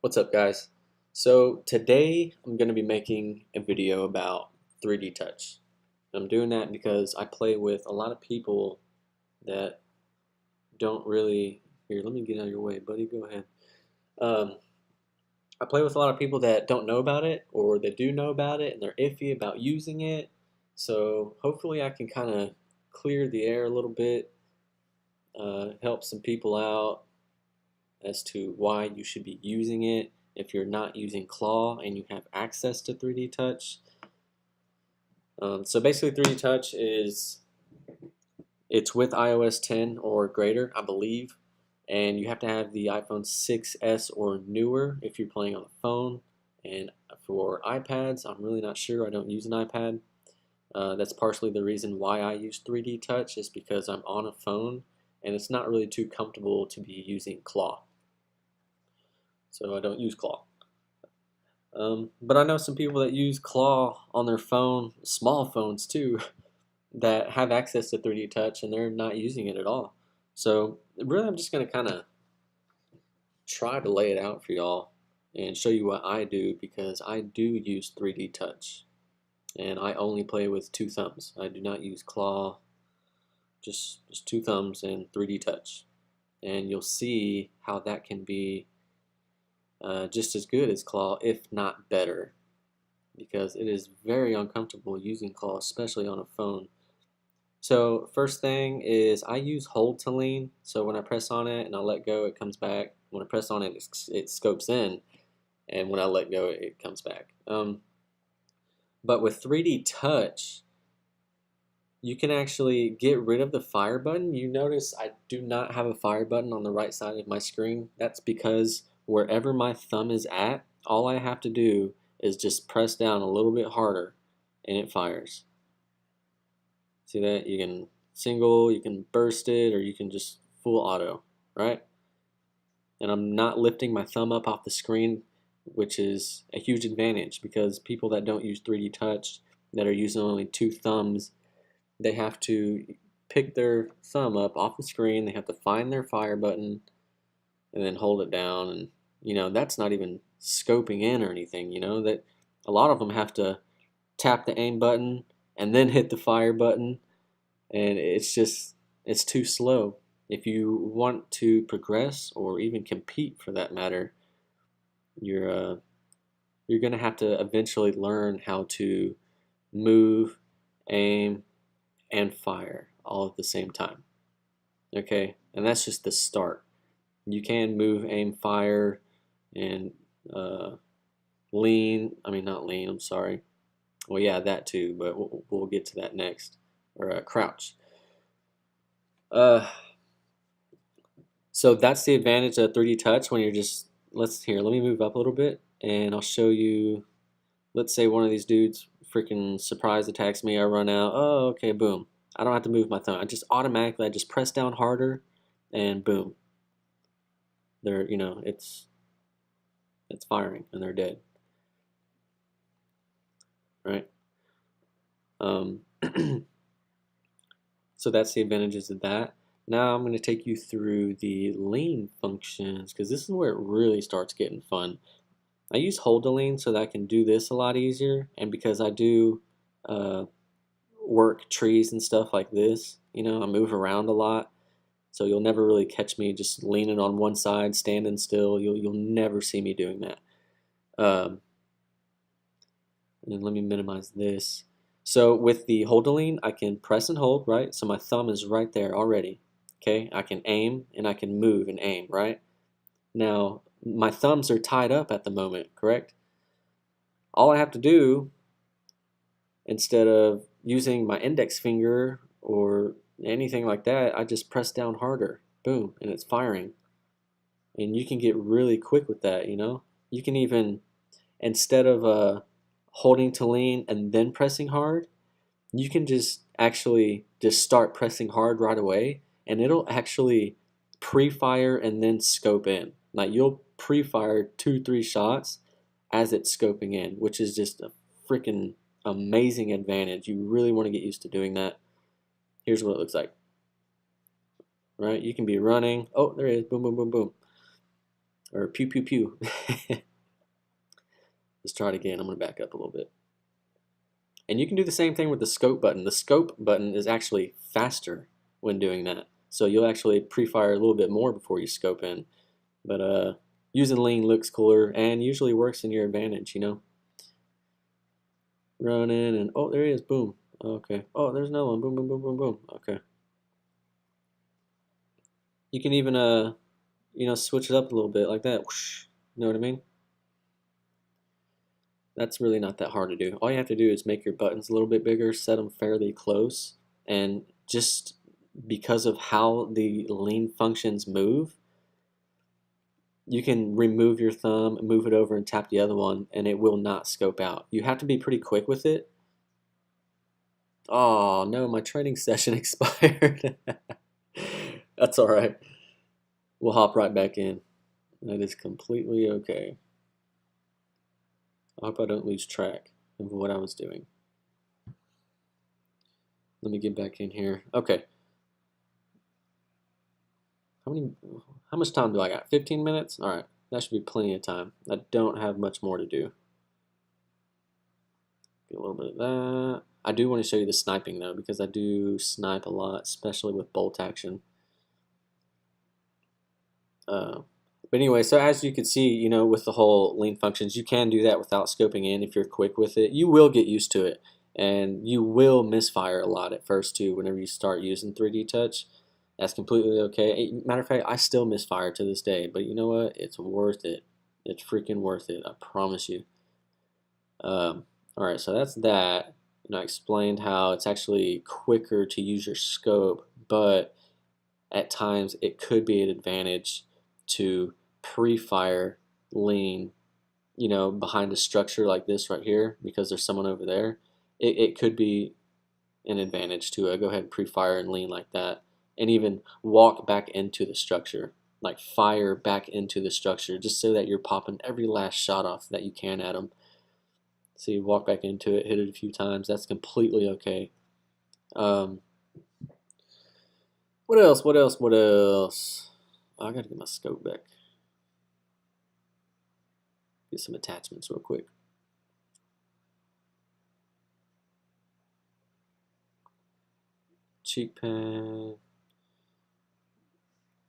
What's up, guys? So today I'm going to be making a video about 3D touch. I'm doing that because I play with a lot of people that don't really. Here, let me get out of your way, buddy. Go ahead. Um, I play with a lot of people that don't know about it, or they do know about it and they're iffy about using it. So hopefully I can kind of clear the air a little bit, help some people out as to why you should be using it if you're not using Claw and you have access to 3D Touch. So basically 3D Touch it's with iOS 10 or greater, I believe, and you have to have the iPhone 6s or newer if you're playing on a phone. And for iPads, I'm really not sure. I don't use an iPad. That's partially the reason why I use 3D Touch is because I'm on a phone and it's not really too comfortable to be using Claw. So I don't use Claw. But I know some people that use Claw on their phone, small phones too, that have access to 3D Touch and they're not using it at all. So really I'm just going to kind of try to lay it out for y'all and show you what I do because I do use 3D Touch and I only play with two thumbs. I do not use Claw, just two thumbs and 3D Touch. And you'll see how that can be just as good as Claw, if not better, because it is very uncomfortable using Claw, especially on a phone. So first thing is I use hold to lean. So when I press on it and I let go, it comes back. When I press on it, it scopes in, and when I let go, it comes back. But with 3D Touch, you can actually get rid of the fire button. You notice I do not have a fire button on the right side of my screen. That's because wherever my thumb is at, all I have to do is just press down a little bit harder and it fires. See that? You can single, you can burst it, or you can just full auto, right? And I'm not lifting my thumb up off the screen, which is a huge advantage because people that don't use 3D Touch, that are using only two thumbs, they have to pick their thumb up off the screen, they have to find their fire button, and then hold it down. And, that's not even scoping in or anything, that a lot of them have to tap the aim button and then hit the fire button, and it's too slow. If you want to progress or even compete for that matter, you're gonna have to eventually learn how to move, aim, and fire all at the same time. Okay, and that's just the start. You can move, aim, fire, and lean. I mean, not lean. I'm sorry. Well, yeah, that too, but we'll get to that next. Or crouch. So that's the advantage of 3D Touch when you're just, let me move up a little bit and I'll show you. Let's say one of these dudes freaking surprise attacks me, I run out, oh, okay, boom. I don't have to move my thumb. I just press down harder and boom. They're, it's firing and they're dead. Right? So that's the advantages of that. Now I'm going to take you through the lean functions because this is where it really starts getting fun. I use hold to lean so that I can do this a lot easier, and because I do work trees and stuff like this, I move around a lot, so you'll never really catch me just leaning on one side, standing still. You'll never see me doing that. And let me minimize this. So with the hold to lean, I can press and hold, right? So my thumb is right there already. Okay, I can aim and I can move and aim, right? Now, my thumbs are tied up at the moment, correct? All I have to do, instead of using my index finger or anything like that, I just press down harder. Boom, and it's firing. And you can get really quick with that, You can even, instead of holding to lean and then pressing hard, you can just start pressing hard right away, and it'll actually pre-fire and then scope in. Like you'll pre-fire 2-3 shots as it's scoping in, which is just a freaking amazing advantage. You really want to get used to doing that. Here's what it looks like. Right? You can be running. Oh, there it is. Boom, boom, boom, boom. Or pew pew pew. Let's try it again. I'm going to back up a little bit. And you can do the same thing with the scope button. The scope button is actually faster when doing that. So you'll actually pre-fire a little bit more before you scope in. But using lean looks cooler and usually works in your advantage, you know. Run in and, oh, there he is, boom. Okay. Oh, there's another one, boom, boom, boom, boom, boom. Okay. You can even, you know, switch it up a little bit like that. Whoosh. You know what I mean? That's really not that hard to do. All you have to do is make your buttons a little bit bigger, set them fairly close, and just because of how the lean functions move, you can remove your thumb, move it over, and tap the other one, and it will not scope out. You have to be pretty quick with it. Oh, no, my training session expired. That's all right. We'll hop right back in. That is completely okay. I hope I don't lose track of what I was doing. Let me get back in here. Okay. How much time do I got? 15 minutes? All right. That should be plenty of time. I don't have much more to do. Get a little bit of that. I do want to show you the sniping though, because I do snipe a lot, especially with bolt action. But anyway, so as you can see, you know, with the whole lean functions, you can do that without scoping in if you're quick with it. You will get used to it, and you will misfire a lot at first too whenever you start using 3D touch. That's completely okay. Matter of fact, I still misfire to this day, but you know what? It's worth it. It's freaking worth it. I promise you. All right, so that's that. And I explained how it's actually quicker to use your scope, but at times it could be an advantage to pre-fire lean, you know, behind a structure like this right here because there's someone over there. It could be an advantage to go ahead and pre-fire and lean like that, and even walk back into the structure, like fire back into the structure, just so that you're popping every last shot off that you can at them. So you walk back into it, hit it a few times. That's completely okay. What else? What else? What else? Oh, I gotta get my scope back. Get some attachments real quick. Cheek pad.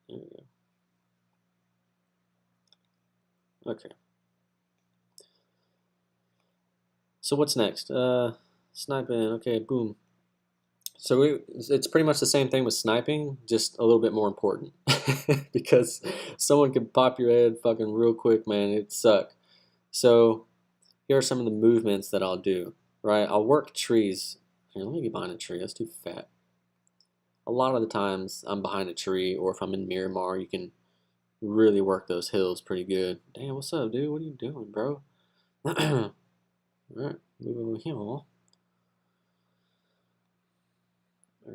There we go. Okay. So what's next? Sniping. Okay, boom. So it's pretty much the same thing with sniping, just a little bit more important. Because someone could pop your head fucking real quick, man. It'd suck. So here are some of the movements that I'll do, right? I'll work trees. Here, let me get behind a tree. That's too fat. A lot of the times I'm behind a tree, or if I'm in Miramar, you can really work those hills pretty good. Damn, what's up, dude? What are you doing, bro? Alright, move over here. Or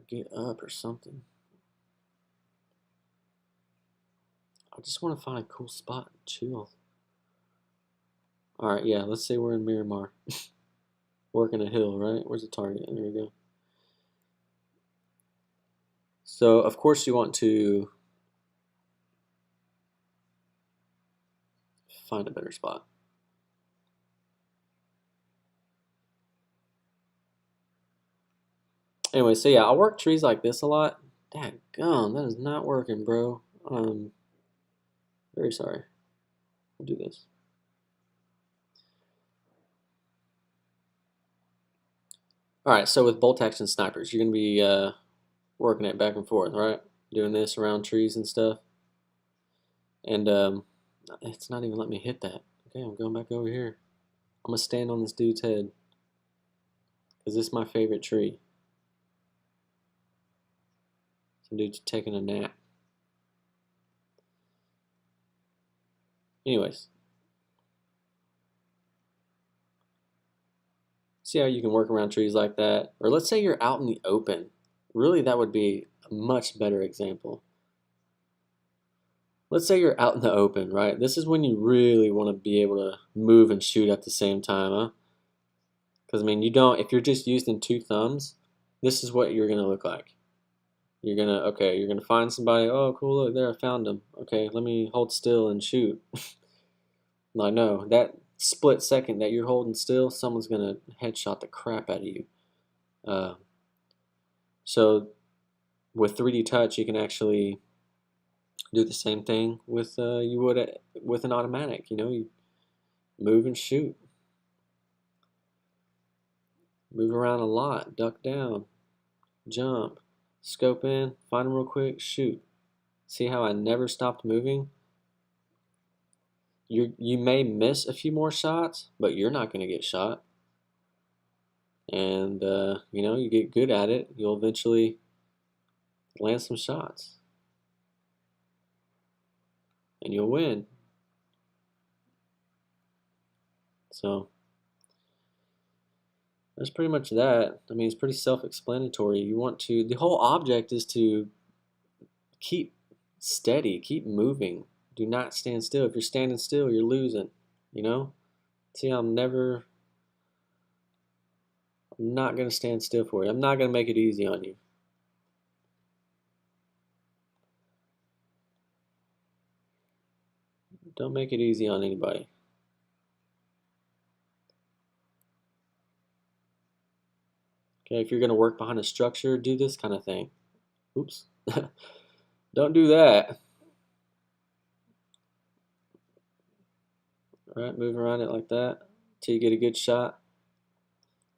get up or something. I just want to find a cool spot and chill. Alright, yeah, let's say we're in Miramar. Working a hill, right? Where's the target? There we go. So, of course, you want to find a better spot. Anyway, so yeah, I work trees like this a lot. Daggone, that is not working, bro. Very sorry. We'll do this. Alright, so with bolt action snipers, you're going to be working it back and forth, right? Doing this around trees and stuff. And it's not even letting me hit that. Okay, I'm going back over here. I'm going to stand on this dude's head, because this is my favorite tree. Some dude's taking a nap. Anyways. See how you can work around trees like that? Or let's say you're out in the open. Really, that would be a much better example. Let's say you're out in the open, right? This is when you really want to be able to move and shoot at the same time, huh? Because, I mean, you don't, if you're just using two thumbs, this is what you're going to look like. You're gonna find somebody. Oh, cool! Look there, I found him. Okay, let me hold still and shoot. I know that split second that you're holding still, someone's gonna headshot the crap out of you. Uh, so with 3D touch, you can actually do the same thing with you would with an automatic. You know, you move and shoot, move around a lot, duck down, jump, scope in, find them real quick, shoot. See how I never stopped moving? You may miss a few more shots, but you're not going to get shot. And you know, you get good at it, you'll eventually land some shots, and you'll win. So that's pretty much that. I mean, it's pretty self-explanatory. You want to, the whole object is to keep steady, keep moving. Do not stand still. If you're standing still, you're losing. You know? See, I'm not going to stand still for you. I'm not going to make it easy on you. Don't make it easy on anybody. Okay, if you're going to work behind a structure, do this kind of thing. Oops. Don't do that. All right, move around it like that until you get a good shot.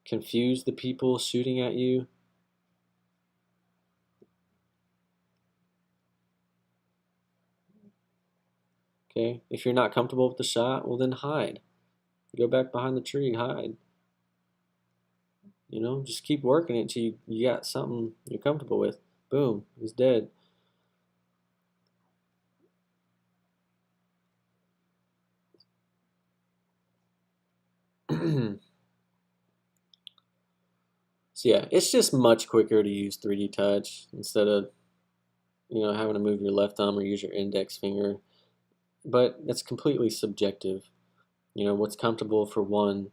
Confuse the people shooting at you. Okay, if you're not comfortable with the shot, well then hide. Go back behind the tree, hide. You know, just keep working it until you got something you're comfortable with. Boom, he's dead. So yeah, it's just much quicker to use 3D touch instead of, you know, having to move your left thumb or use your index finger. But it's completely subjective. You know, what's comfortable for one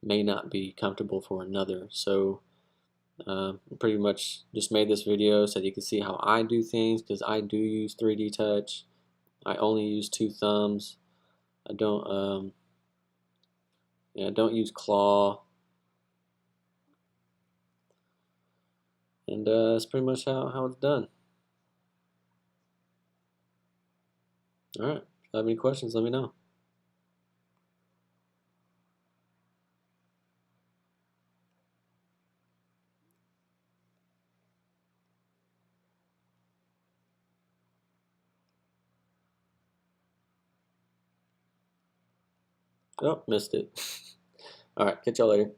may not be comfortable for another. So pretty much just made this video so that you can see how I do things, because I do use 3D touch. I only use two thumbs. I don't yeah, don't use claw. And that's pretty much how it's done. Alright, if you have any questions, let me know. Oh, missed it. Alright, catch y'all later.